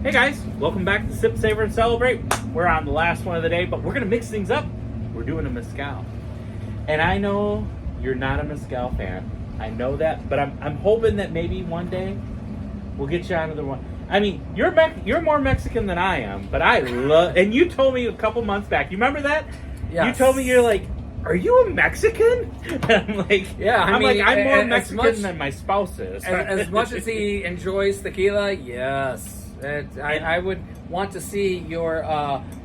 Hey guys, welcome back to Sip, Savor, and Celebrate. We're on the last one of the day, but we're going to mix things up. We're doing a Mezcal. And I know you're not a Mezcal fan. I know that, but I'm hoping that maybe one day we'll get you onto the one. I mean, you're more Mexican than I am, but I love, and you told me a couple months back, you remember that? Yes. You told me, you're like, are you a Mexican? And I'm like, yeah, I'm more Mexican than my spouse is. As much as he enjoys tequila, yes. I would want to see your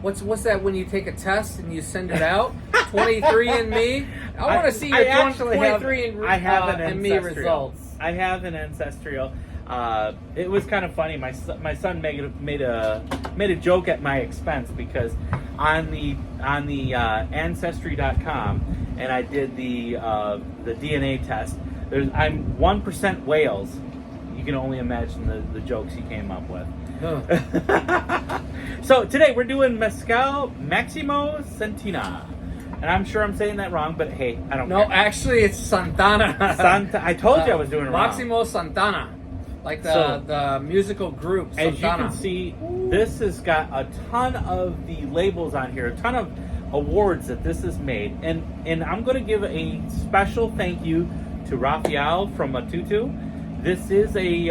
what's that when you take a test and you send it out? 23andMe. I want to see your 23andMe results. I have an ancestral. It was kind of funny. My son made a joke at my expense because on the ancestry.com, and I did the DNA test. I'm 1% Wales. You can only imagine the jokes he came up with. Huh. So today we're doing Mezcal Maximo Santana. And I'm sure I'm saying that wrong, but hey, I don't care. No, actually it's Santana. I told you I was doing it wrong. Maximo Santana. Like the musical group Santana. As you can see, this has got a ton of the labels on here, a ton of awards that this has made. And I'm going to give a special thank you to Raphael from Atoto. This is a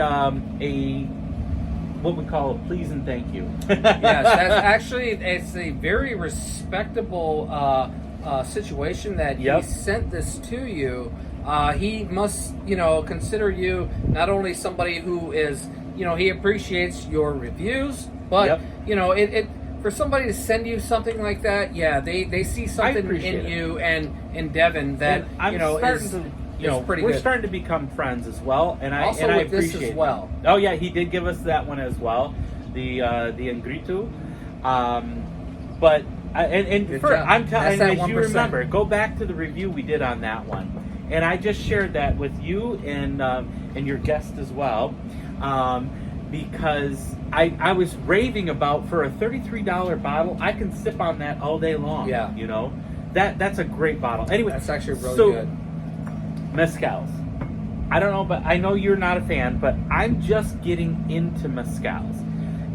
what we call a please and thank you. Yes, that's actually, it's a very respectable situation that he sent this to you. He must, consider you not only somebody who is, he appreciates your reviews, but it for somebody to send you something like that, they see something in you and in Devin that we're starting to become friends as well, and I with appreciate this as well. That. Oh yeah, he did give us that one as well, the Ingritu, but I'm telling you, as you remember, go back to the review we did on that one, and I just shared that with you and your guest as well, because I was raving about, for a $33 bottle, I can sip on that all day long. Yeah, that's a great bottle. Anyway, that's actually really good. Mezcals. I don't know, but I know you're not a fan, but I'm just getting into mezcals.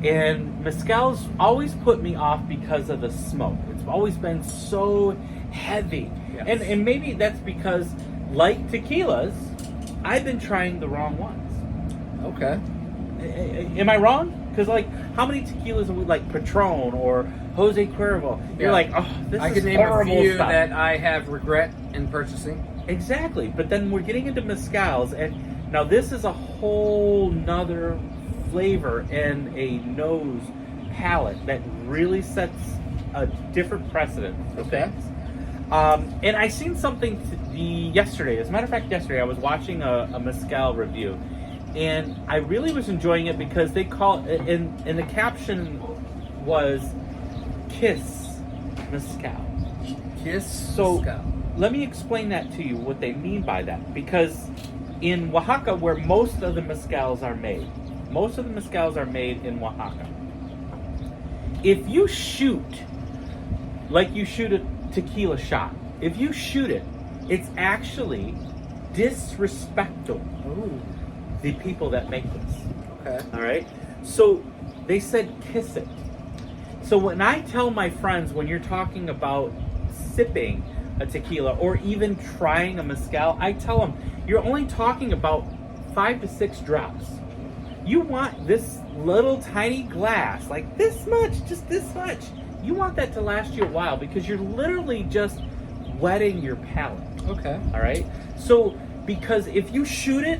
And mezcals always put me off because of the smoke. It's always been so heavy. Yes. And maybe that's because, like tequilas, I've been trying the wrong ones. Okay. Am I wrong? Because, how many tequilas are we, like Patron or Jose Cuervo? You're like, oh, this is horrible stuff. I can name a few that I have regret in purchasing. Exactly, but then we're getting into mezcals, and now this is a whole nother flavor and a nose palette that really sets a different precedent for things. And I seen something yesterday. As a matter of fact, yesterday I was watching a mezcal review, and I really was enjoying it because they call it, and the caption was "Kiss Mezcal." Kiss Mezcal. Let me explain that to you, what they mean by that. Because in Oaxaca, where most of the mezcals are made in Oaxaca. If you shoot, like you shoot a tequila shot, if you shoot it, it's actually disrespectful to the people that make this. Okay. All right? So they said kiss it. So when I tell my friends, when you're talking about sipping a tequila or even trying a mezcal, I tell them you're only talking about 5 to 6 drops. You want this little tiny glass, like this much, just this much. You want that to last you a while because you're literally just wetting your palate. Okay. All right. So because if you shoot it,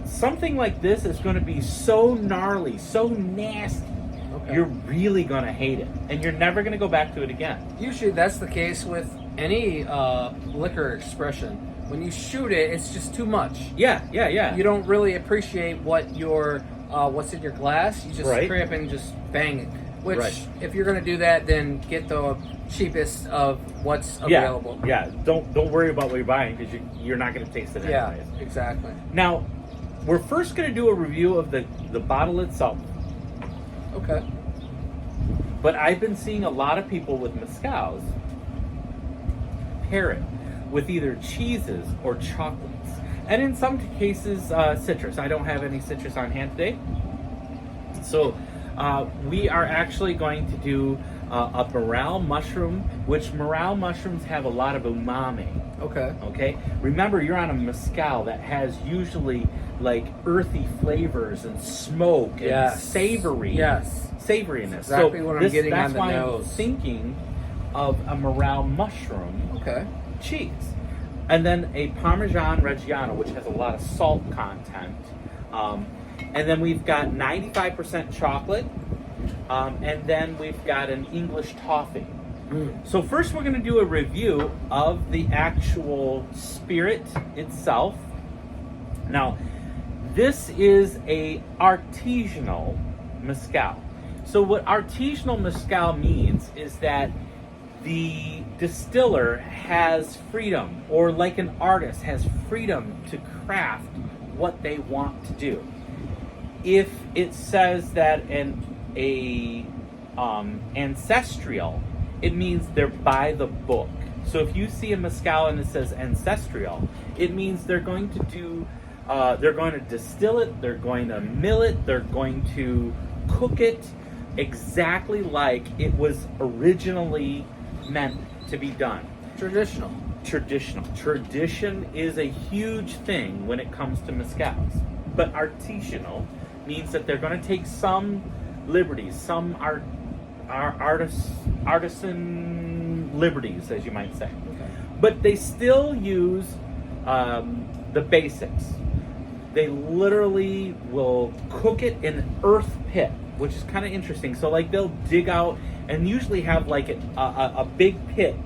something like this is going to be so gnarly, so nasty. Okay. You're really going to hate it, and you're never going to go back to it again. Usually that's the case with any liquor expression. When you shoot it, it's just too much. Yeah. You don't really appreciate what's in your glass. You just hurry up and just bang it. Which, if you're going to do that, then get the cheapest of what's available. Yeah. Don't worry about what you're buying because you're not going to taste it anyways. Yeah, exactly. Now, we're first going to do a review of the bottle itself. Okay. But I've been seeing a lot of people with mezcals pair it with either cheeses or chocolates. And in some cases, citrus. I don't have any citrus on hand today. So we are actually going to do a morel mushroom, which morel mushrooms have a lot of umami. Okay. Okay. Remember, you're on a mezcal that has usually like earthy flavors and smoke and savory. Yes. Savoriness. Exactly what I'm getting on the That's why nose. I'm thinking of a morel mushroom Okay. cheese. And then a Parmesan Reggiano, which has a lot of salt content. And then we've got 95% chocolate. And then we've got an English toffee. So first we're going to do a review of the actual spirit itself. Now, this is a artisanal mezcal. So what artisanal mezcal means is that the distiller has freedom, or like an artist has freedom to craft what they want to do. If it says that ancestral, it means they're by the book. So if you see a mezcal and it says ancestral, it means they're going to do, they're going to distill it, they're going to mill it, they're going to cook it exactly like it was originally meant to be done. Traditional. Tradition is a huge thing when it comes to mezcals. But artisanal means that they're going to take some liberties, some artisan liberties, as you might say. Okay. But they still use the basics. They literally will cook it in an earth pit, which is kind of interesting. So like they'll dig out and usually have like a big pit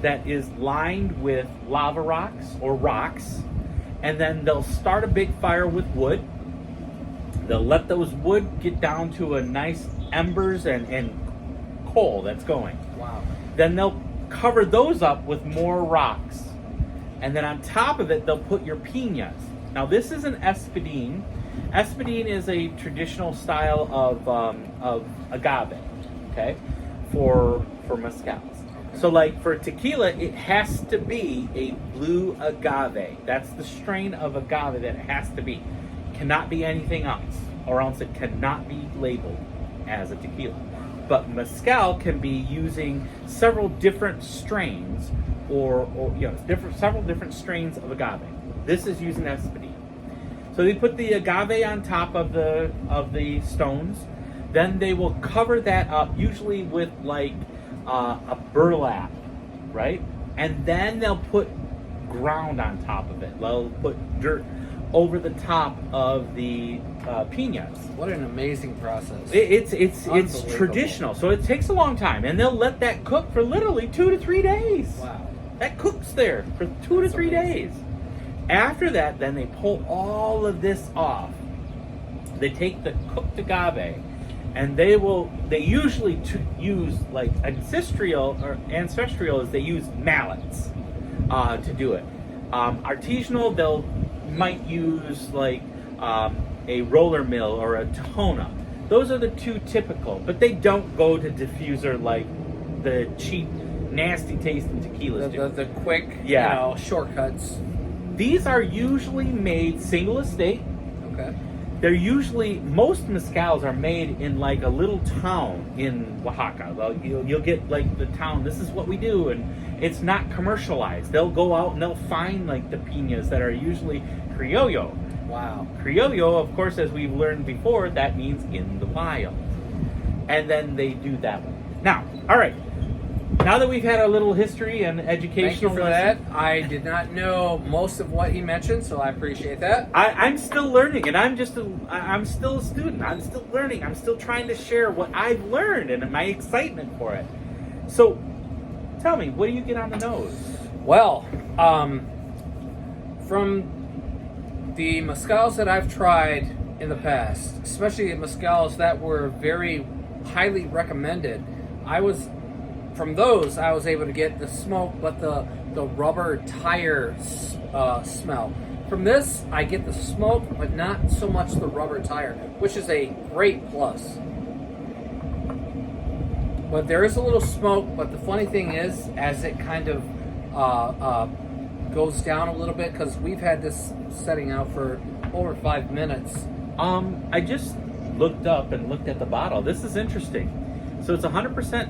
that is lined with lava rocks or rocks, and then they'll start a big fire with wood. They'll let those wood get down to a nice embers and coal that's going. Wow. Then they'll cover those up with more rocks. And then on top of it, they'll put your piñas. Now this is an espadín. Espadín is a traditional style of agave, okay, for mezcals. Okay. So like for tequila, it has to be a blue agave. That's the strain of agave that it has to be. Cannot be anything else, or else it cannot be labeled as a tequila. But mezcal can be using several different strains, or several different strains of agave. This is using espadín. So they put the agave on top of the stones. Then they will cover that up, usually with like a burlap, right? And then they'll put ground on top of it. They'll put dirt over the top of the piñas. What an amazing process! It's traditional, so it takes a long time, and they'll let that cook for literally 2 to 3 days. Wow, that cooks there for 2 to 3 days. After that, then they pull all of this off. They take the cooked agave, and they usually use like ancestral is they use mallets to do it. Artisanal, they'll might use like a roller mill or a Tahona. Those are the two typical, but they don't go to diffuser like the cheap, nasty tasting tequilas do. The quick, shortcuts. These are usually made single estate. Okay. They're usually, most mezcals are made in like a little town in Oaxaca. You'll get like the town, this is what we do, and it's not commercialized. They'll go out and they'll find like the piñas that are usually criollo. Wow. Criollo, of course, as we've learned before, that means in the wild. And then they do that one. Now, all right. Now that we've had a little history and education. Thank you for that. I did not know most of what he mentioned, so I appreciate that. I'm still learning, and I'm still a student. I'm still learning. I'm still trying to share what I've learned and my excitement for it. So, tell me, what do you get on the nose? Well, from the mezcals that I've tried in the past, especially the mezcals that were very highly recommended, I was able to get the smoke, but the rubber tire smell. From this, I get the smoke, but not so much the rubber tire, which is a great plus. But there is a little smoke, but the funny thing is, as it kind of goes down a little bit, because we've had this setting out for over 5 minutes. I just looked up and looked at the bottle. This is interesting. So it's 100%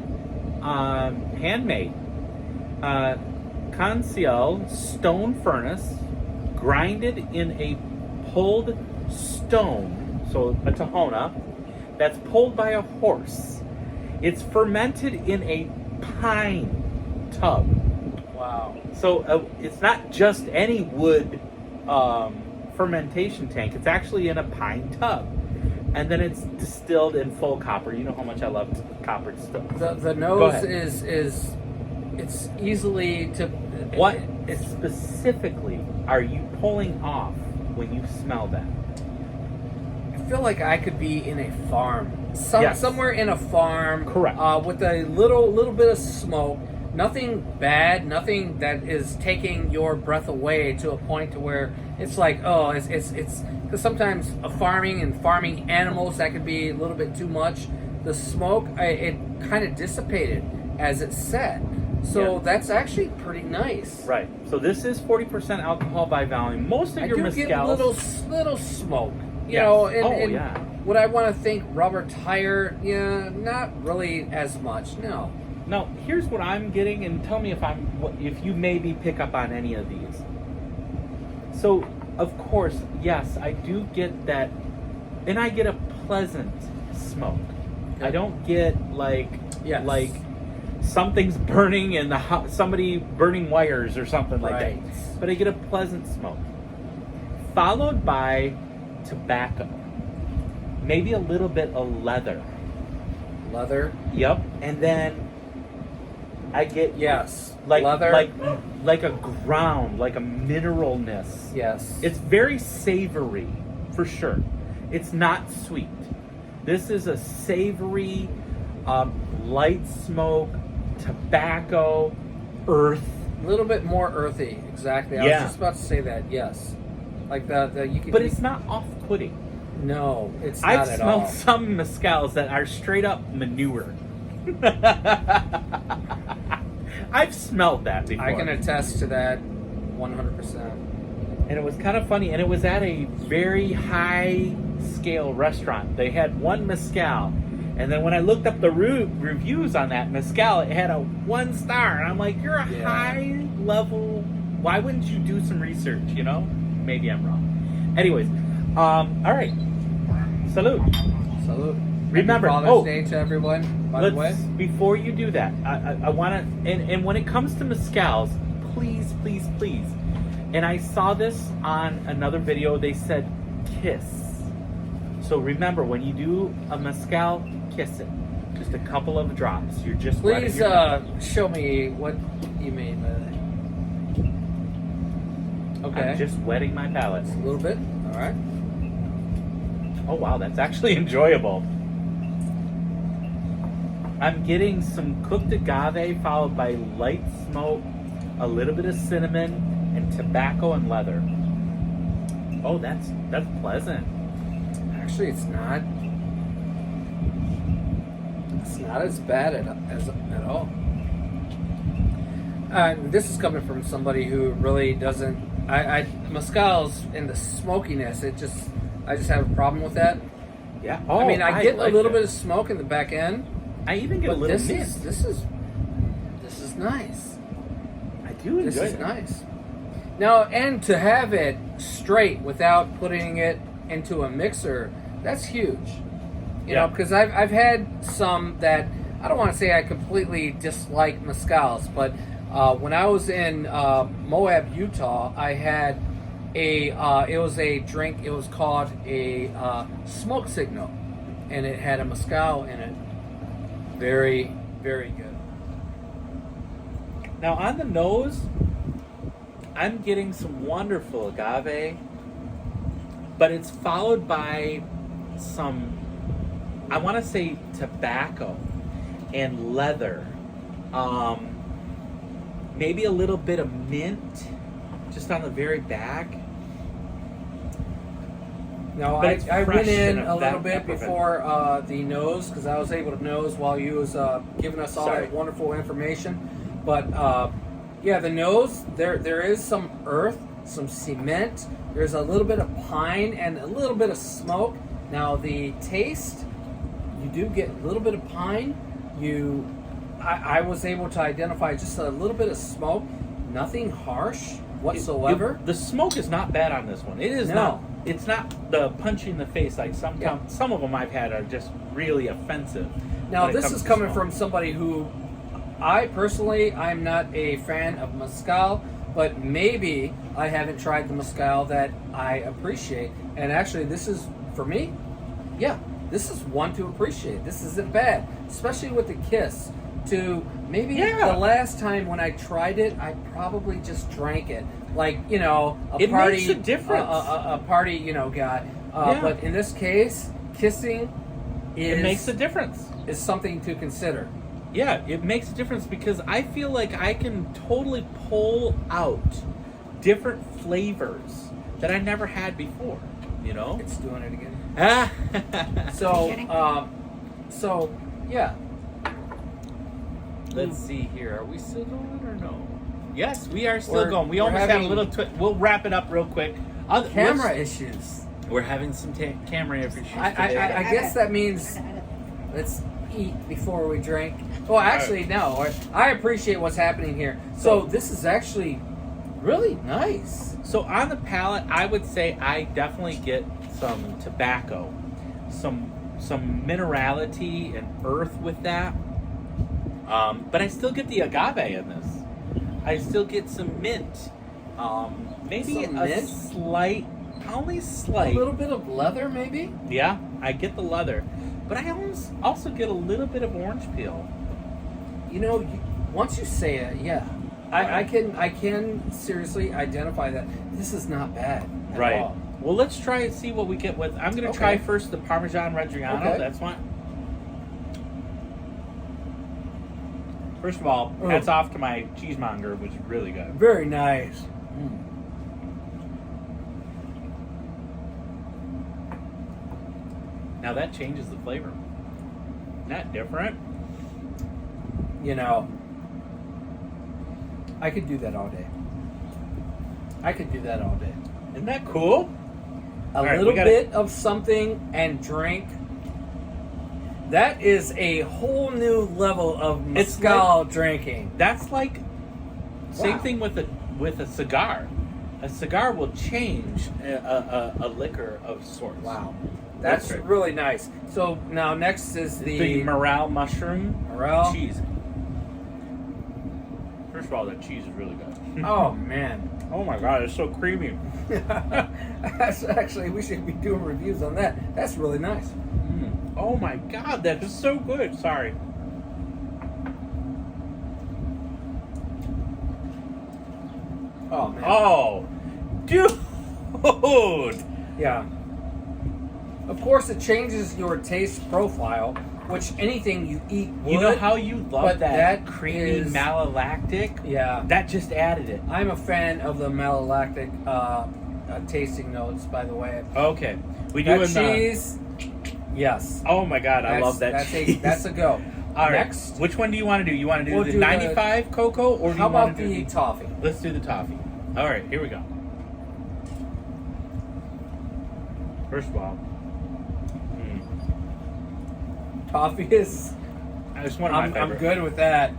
handmade. Conceal stone furnace, grinded in a pulled stone, so a tahona, that's pulled by a horse. It's fermented in a pine tub. Wow. So it's not just any wood fermentation tank. It's actually in a pine tub. And then it's distilled in full copper. You know how much I love copper distilled. The nose is it's easily to... What specifically are you pulling off when you smell that? I feel like I could be in a farm. Somewhere in a farm. Correct. With a little bit of smoke. Nothing bad, nothing that is taking your breath away to a point to where it's like, oh, it's because sometimes farming animals, that could be a little bit too much. The smoke, it kind of dissipated as it set. So that's actually pretty nice. Right. So this is 40% alcohol by volume. Most of your mezcals... get little smoke. You know, and would I want to think rubber tire? Yeah, not really as much, no. Now, here's what I'm getting, and tell me if you maybe pick up on any of these. So, of course, yes, I do get that, and I get a pleasant smoke. Okay. I don't get like something's burning and somebody burning wires or something like that. But I get a pleasant smoke, followed by tobacco, maybe a little bit of leather. Leather. Yep, and then I get leather, like a ground, like a mineralness. Yes, it's very savory for sure. It's not sweet. This is a savory, light smoke, tobacco, earth. A little bit more earthy, exactly. I was just about to say that. Yes, like the you can. But it's not off-putting. No, it's not at all. I've smelled some mezcals that are straight up manure. I've smelled that before. I can attest to that 100%. And it was kind of funny, and it was at a very high scale restaurant. They had one mezcal, and then when I looked up the reviews on that mezcal, it had a 1 star, and I'm like, you're a high level, why wouldn't you do some research, you know? Maybe I'm wrong. Anyways, all right, salute. Remember, Father's Day to everyone, by the way. Before you do that, I want to, and when it comes to mezcals, please, and I saw this on another video, they said kiss. So remember, when you do a mezcal, kiss it. Just a couple of drops. You're just please show me what you mean by that. Okay. I'm just wetting my palate. A little bit, all right. Oh wow, that's actually enjoyable. I'm getting some cooked agave followed by light smoke, a little bit of cinnamon, and tobacco and leather. Oh, that's pleasant. Actually, it's not. It's not as bad at all. This is coming from somebody who really doesn't. Mezcal's and the smokiness. I just have a problem with that. Yeah. Oh, I mean, I get a little bit of smoke in the back end. I even get a little mist. This is nice. I do enjoy it. This is nice. Now, and to have it straight without putting it into a mixer, that's huge. You know, because I've had some that, I don't want to say I completely dislike mezcals, but when I was in Moab, Utah, I had it was a drink, it was called a smoke signal, and it had a mezcal in it. Very, very good. Now on the nose, I'm getting some wonderful agave, but it's followed by some, I want to say tobacco and leather, maybe a little bit of mint just on the very back. No, I went in a little bit before the nose, because I was able to nose while you was giving us all that wonderful information. But yeah, the nose, there is some earth, some cement. There's a little bit of pine and a little bit of smoke. Now the taste, you do get a little bit of pine. I was able to identify just a little bit of smoke. Nothing harsh whatsoever. The smoke is not bad on this one. It is not. It's not the punch in the face like some of them I've had are just really offensive. Now this is coming from somebody who, I'm not a fan of mezcal, but maybe I haven't tried the mezcal that I appreciate. And actually, this is for me. Yeah, this is one to appreciate. This isn't bad, especially with the kiss. To maybe the last time when I tried it, I probably just drank it. Like, it party. Makes a difference. A party, guy. But in this case, kissing it makes a difference. Is something to consider. Yeah, it makes a difference because I feel like I can totally pull out different flavors that I never had before. It's doing it again. So yeah. Let's see here. Are we still going or no? Yes, we are still going. We almost had a little. We'll wrap it up real quick. Camera issues. We're having some camera issues. I guess that means let's eat before we drink. Well, actually, no. I appreciate what's happening here. So this is actually really nice. So on the palate, I would say I definitely get some tobacco, some minerality and earth with that. But I still get the agave in this. I still get some mint. Maybe some a mint? slight, only slight. A little bit of leather, maybe? Yeah, I get the leather. But I also get a little bit of orange peel. Once you say it, yeah. I can seriously identify that this is not bad at all. Well, let's try and see what we get with. I'm going to try first the Parmesan Reggiano. Okay. That's fine. First of all, hats off to my cheesemonger, which is really good. Very nice. Now that changes the flavor. Isn't that different? I could do that all day. Isn't that cool? A little bit of something and drink. That is a whole new level of mezcal drinking. That's like same thing with a cigar. A cigar will change a liquor of sorts. Wow, that's really nice. So now next is the morel mushroom cheese. First of all, that cheese is really good. Oh man! Oh my god, it's so creamy. That's actually, we should be doing reviews on that. That's really nice. Oh my god, that is so good. Sorry. Oh man. Oh, dude. Yeah. Of course, it changes your taste profile, which anything you eat would. You know how you love that creamy is, malolactic? Yeah. That just added it. I'm a fan of the malolactic tasting notes, by the way. Okay. We do cheese. Yes. Oh my god, I love that cheese. That's a go. All right. Next. Which one do you want to do? You want to do the 95 cocoa or do how you want about to do the toffee? Let's do the toffee. All right, here we go. First of all, toffee is. It's one of my favorites. I'm good with that.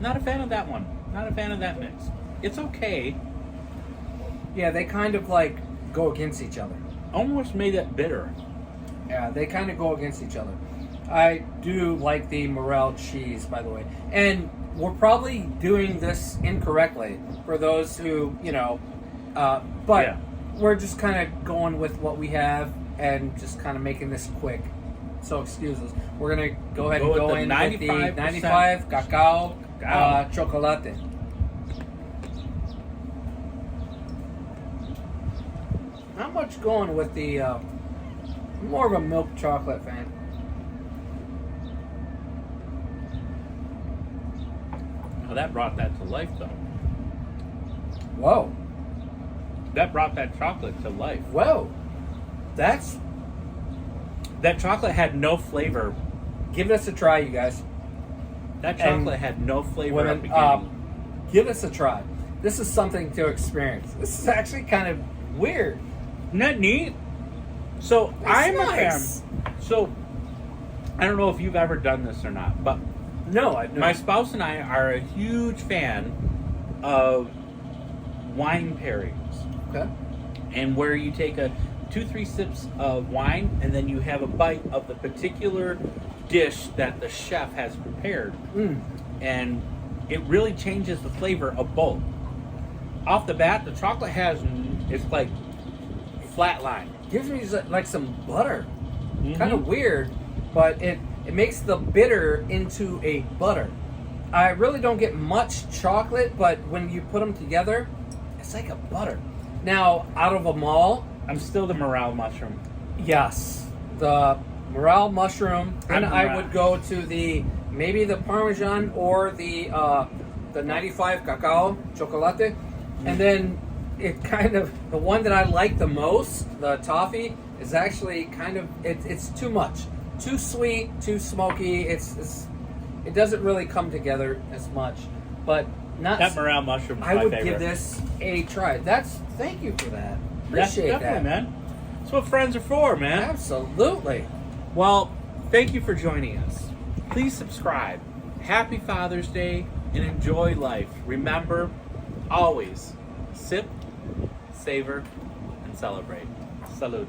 Not a fan of that one. Not a fan of that mix. It's okay. Yeah, they kind of like go against each other. Almost made it bitter. Yeah, they kind of go against each other. I do like the morel cheese, by the way. And we're probably doing this incorrectly for those who, but we're just kind of going with what we have and just kind of making this quick. So excuse us. We're going to go ahead and go in with the 95 cacao chocolate. Not much going with the, I'm more of a milk chocolate fan. Oh, that brought that to life, though. Whoa. That brought that chocolate to life. Whoa. That chocolate had no flavor. Give us a try, you guys. That chocolate had no flavor at the beginning. Give us a try. this is something to experience. This is actually kind of weird. Isn't that neat? So It's I'm nice. a fan. So I don't know if you've ever done this or not, but No, I've my spouse and I are a huge fan of wine pairings, Okay. and where you take 2-3 sips of wine and then you have a bite of the particular dish that the chef has prepared, and it really changes the flavor of both. Off the bat, the chocolate it's like flatline. Gives me like some butter. Mhm. Kind of weird, but it makes the bitter into a butter. I really don't get much chocolate, but when you put them together, it's like a butter. Now, out of a mall, I'm still the morale mushroom. yes, the morale mushroom, and I morale. would go to maybe the Parmesan or the 95 cacao chocolate, and then it kind of, the one that I like the most, the toffee, is actually kind of it's too much, too sweet, too smoky. It doesn't really come together as much, but not. That morale mushroom is I my would favorite. give this a try. Thank you for that. Yeah, Appreciate definitely, that. man. That's what friends are for, man. Absolutely. Well, thank you for joining us. Please subscribe. Happy Father's Day and enjoy life. Remember, always sip, savor, and celebrate. Salud.